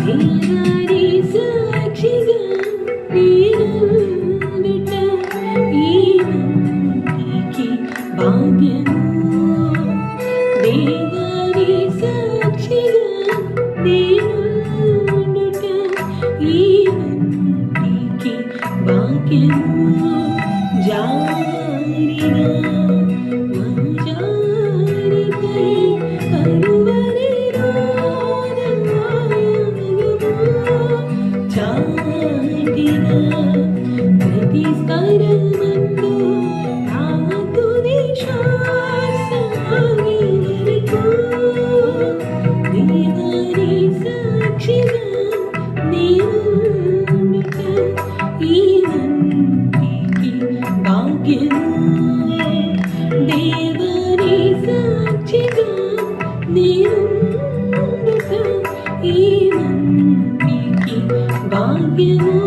దేవరి సాక్షిగా నేనుండుట ఈనాటికి భాగ్యము. దేవరి సాక్షిగా నేనుండుట ఈనాటికి భాగ్యము. జారిన జారికై కరువరి చాటిన ప్రతి స్తరమందు నా తుది శ్వాస ఆగే వరకు దేవరి సాక్షిగా నేనుండుట ఈనాటికి భాగ్యము. దేవరి సాక్షిగా నేనుండుట ఈనాటికి భాగ్యము.